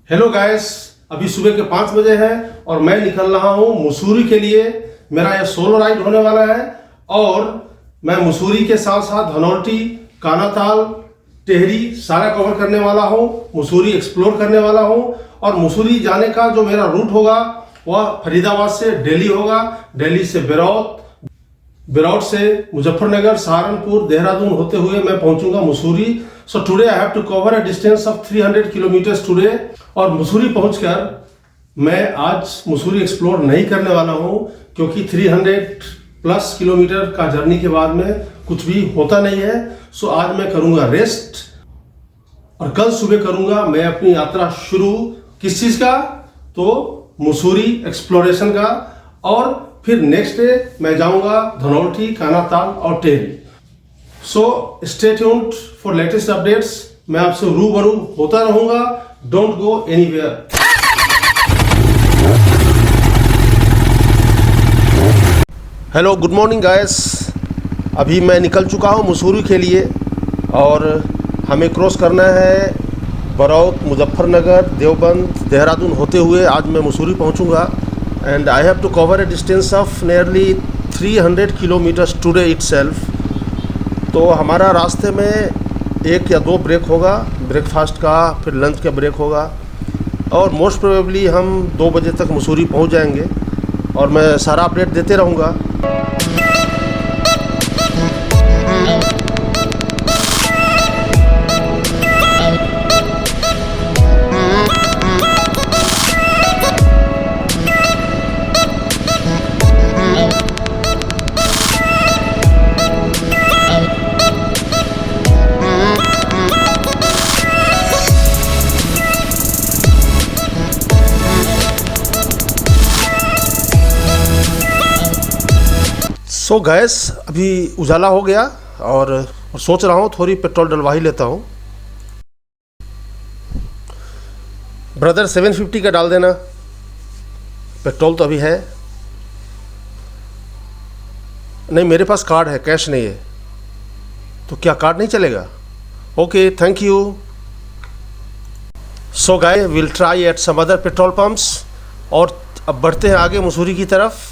Hello guys, अभी सुबह के 5 बजे है और मैं निकल रहा हूँ मसूरी के लिए। मेरा यह सोलो राइड होने वाला है और मैं मसूरी के साथ साथ धनौल्टी, कानाताल, टेहरी सारा कवर करने वाला हूँ। मसूरी एक्सप्लोर करने वाला हूँ और मसूरी जाने का जो मेरा रूट होगा वह फरीदाबाद से दिल्ली होगा, दिल्ली से बेरौत, बेरौत से मुजफ्फरनगर, सहारनपुर, देहरादून होते हुए मैं पहुंचूंगा Mussoorie. So today I have to cover a distance of 300 kilometres today. और मसूरी पहुंचकर मैं आज मसूरी एक्सप्लोर नहीं करने वाला हूं क्योंकि 300 प्लस किलोमीटर का जर्नी के बाद में कुछ भी होता नहीं है। सो आज मैं करूंगा रेस्ट और कल सुबह करूंगा मैं अपनी यात्रा शुरू। किस चीज का? तो मसूरी एक्सप्लोरेशन का। और फिर नेक्स्ट डे मैं जाऊंगा धनौल्टी, कानाताल और Tehri. So stay tuned for latest updates. मैं आपसे रूबरू होता रहूंगा। Don't go anywhere. Hello, good morning guys. अभी मैं निकल चुका हूँ मसूरी के लिए और हमें क्रॉस करना है बेरौत, मुजफ्फरनगर, देवबंद, देहरादून होते हुए आज मैं मसूरी पहुँचूँगा। And I have to cover a distance of nearly 300 kilometres today itself. तो हमारा रास्ते में 1 या 2 ब्रेक होगा, ब्रेकफास्ट का, फिर लंच का ब्रेक होगा और मोस्ट प्रोबेबली हम 2 बजे तक मसूरी पहुंच जाएंगे और मैं सारा अपडेट देते रहूँगा। सो गैस अभी उजाला हो गया और सोच रहा हूँ थोड़ी पेट्रोल डलवा ही लेता हूँ। ब्रदर 750 का डाल देना। पेट्रोल तो अभी है नहीं, मेरे पास कार्ड है, कैश नहीं है। तो क्या कार्ड नहीं चलेगा? Okay, thank you. So guys will try at some other petrol pumps और अब बढ़ते हैं आगे मसूरी की तरफ।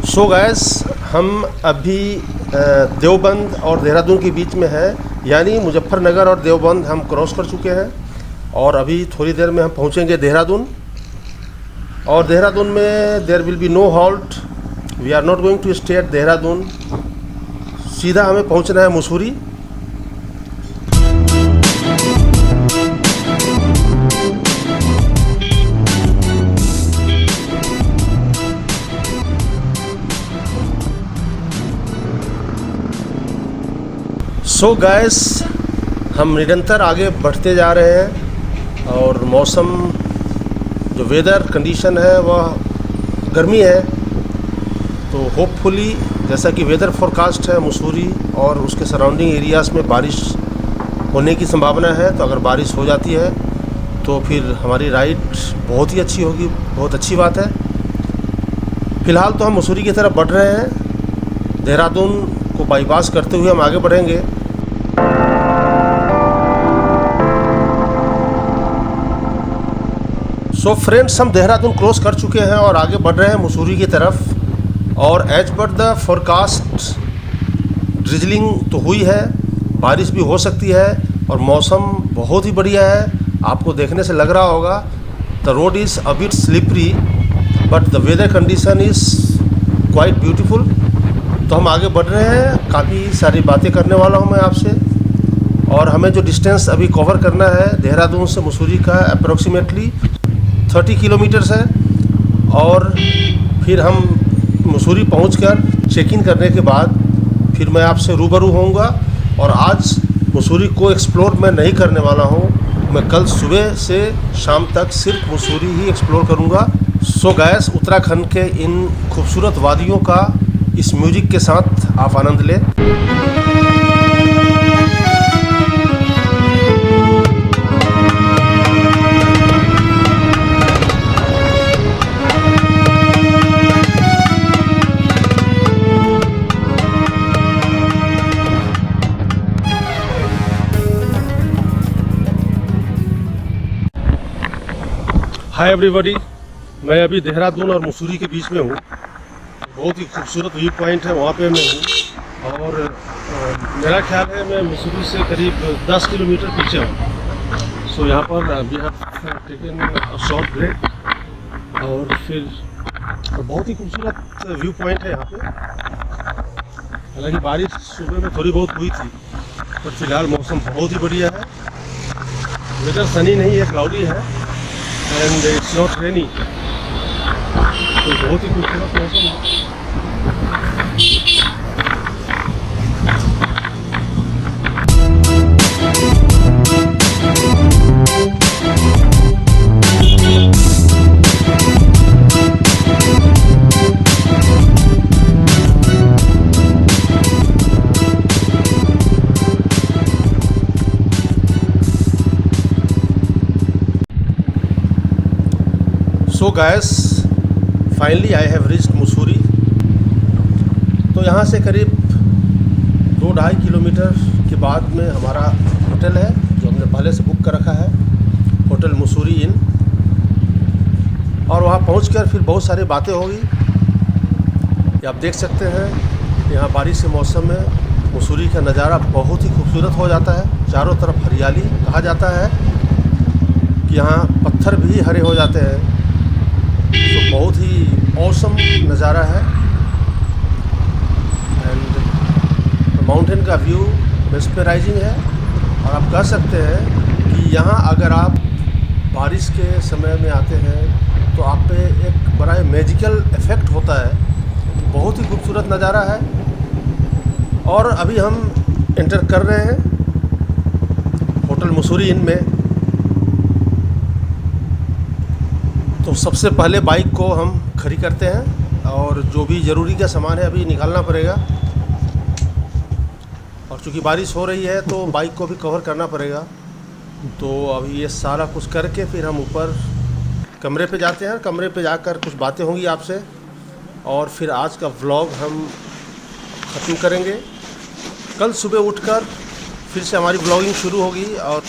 सो गैस हम अभी देवबंद और देहरादून के बीच में है, यानी मुजफ्फरनगर और देवबंद हम क्रॉस कर चुके हैं और अभी थोड़ी देर में हम पहुंचेंगे देहरादून। और देहरादून में there will be no halt. We are not going to stay at Dehradun. सीधा हमें पहुंचना है मसूरी। सो गैस हम निरंतर आगे बढ़ते जा रहे हैं और मौसम जो वेदर कंडीशन है वह गर्मी है। तो होपफुली जैसा कि वेदर फोरकास्ट है मसूरी और उसके सराउंडिंग एरियाज़ में बारिश होने की संभावना है। तो अगर बारिश हो जाती है तो फिर हमारी राइड बहुत ही अच्छी होगी, बहुत अच्छी बात है। फ़िलहाल तो हम मसूरी की तरफ बढ़ रहे हैं। देहरादून को बाईपास करते हुए हम आगे बढ़ेंगे। सो फ्रेंड्स हम देहरादून क्रॉस कर चुके हैं और आगे बढ़ रहे हैं मसूरी की तरफ। और as per the forecast drizzling तो हुई है, बारिश भी हो सकती है और मौसम बहुत ही बढ़िया है। आपको देखने से लग रहा होगा the road is a bit slippery but the weather condition is quite beautiful. तो हम आगे बढ़ रहे हैं, काफ़ी सारी बातें करने वाला हूँ मैं आपसे। और हमें जो डिस्टेंस अभी कवर करना है देहरादून से मसूरी का अप्रोक्सीमेटली 30 किलोमीटर्स है। और फिर हम मसूरी पहुंचकर चेक इन करने के बाद फिर मैं आपसे रूबरू होऊंगा। और आज मसूरी को एक्सप्लोर मैं नहीं करने वाला हूं, मैं कल सुबह से शाम तक सिर्फ मसूरी ही एक्सप्लोर करूंगा। सो गैस, उत्तराखंड के इन खूबसूरत वादियों का इस म्यूजिक के साथ आप आनंद लें। हाय एवरीबॉडी, मैं अभी देहरादून और मसूरी के बीच में हूँ। बहुत ही खूबसूरत व्यू पॉइंट है, वहाँ पे मैं हूँ। और मेरा ख्याल है मैं मसूरी से करीब 10 किलोमीटर पीछे हूँ। सो यहाँ पर we have taken a short break और फिर बहुत ही खूबसूरत व्यू पॉइंट है यहाँ पे। हालांकि बारिश सुबह में थोड़ी बहुत हुई थी, पर फिलहाल मौसम बहुत ही बढ़िया है। वेदर सनी नहीं है, क्लाउडी है एंड इट्स नॉट रेनी, तो बहुत ही खूबसूरत मौसम है। सो gas, finally I have reached Mussoorie. तो यहाँ से करीब 2-2.5 किलोमीटर के बाद में हमारा होटल है, जो हमने पहले से बुक कर रखा है, होटल मसूरी इन। और वहाँ पहुँचकर फिर बहुत सारी बातें होगी। ये आप देख सकते हैं, यहाँ बारिश के मौसम में मसूरी का नज़ारा बहुत ही खूबसूरत हो जाता है। चारों तरफ हरियाली, कहा जाता है कि यहाँ पत्थर भी हरे हो जाते हैं। तो बहुत ही ऑसम नज़ारा है एंड माउंटेन का व्यू मेस्मराइजिंग है। और आप कह सकते हैं कि यहाँ अगर आप बारिश के समय में आते हैं तो आप पे एक बड़ा मैजिकल इफ़ेक्ट होता है। बहुत ही खूबसूरत नज़ारा है। और अभी हम एंटर कर रहे हैं होटल मसूरी इन में। तो सबसे पहले बाइक को हम खड़ी करते हैं और जो भी ज़रूरी का सामान है अभी निकालना पड़ेगा। और चूँकि बारिश हो रही है तो बाइक को भी कवर करना पड़ेगा। तो अभी ये सारा कुछ करके फिर हम ऊपर कमरे पे जाते हैं। कमरे पे जाकर कुछ बातें होंगी आपसे और फिर आज का व्लॉग हम ख़त्म करेंगे। कल सुबह उठकर फिर से हमारी व्लॉगिंग शुरू होगी और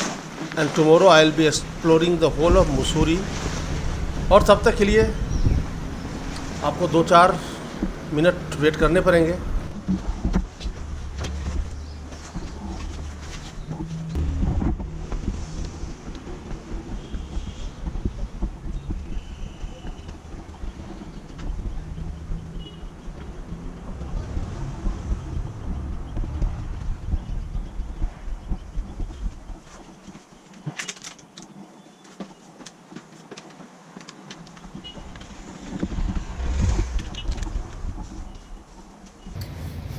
and tomorrow I will be exploring the whole of Mussoorie. और तब तक के लिए आपको 2-4 मिनट वेट करने पड़ेंगे।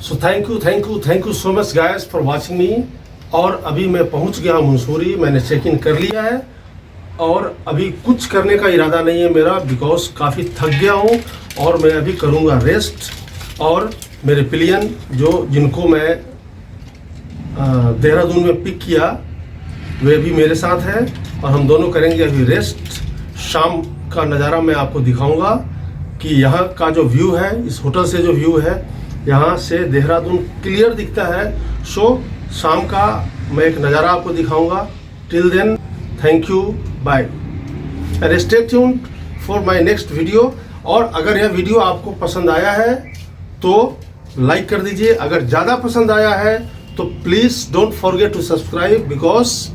So thank you so much guys for watching me. और अभी मैं पहुंच गया हूं मसूरी। मैंने चेक इन कर लिया है और अभी कुछ करने का इरादा नहीं है मेरा, बिकॉज काफ़ी थक गया हूं। और मैं अभी करूंगा रेस्ट। और मेरे पिलियन जिनको मैं देहरादून में पिक किया, वे भी मेरे साथ हैं और हम दोनों करेंगे अभी रेस्ट। शाम का नज़ारा मैं आपको दिखाऊंगा कि यहाँ का जो व्यू है, इस होटल से जो व्यू है, यहाँ से देहरादून क्लियर दिखता है। सो शाम का मैं एक नज़ारा आपको दिखाऊंगा। Till then, thank you, bye and stay tuned for my next video. और अगर यह वीडियो आपको पसंद आया है तो लाइक कर दीजिए। अगर ज़्यादा पसंद आया है तो please don't forget to subscribe, because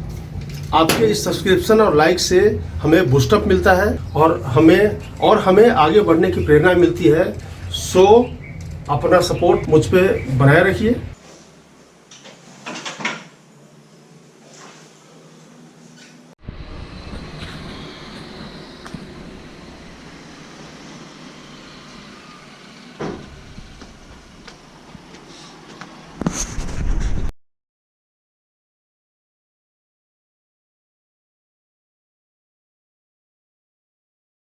आपके इस सब्सक्रिप्शन और लाइक से हमें बूस्टअप मिलता है और हमें आगे बढ़ने की प्रेरणा मिलती है। सो अपना सपोर्ट मुझ पे बनाए रखिए।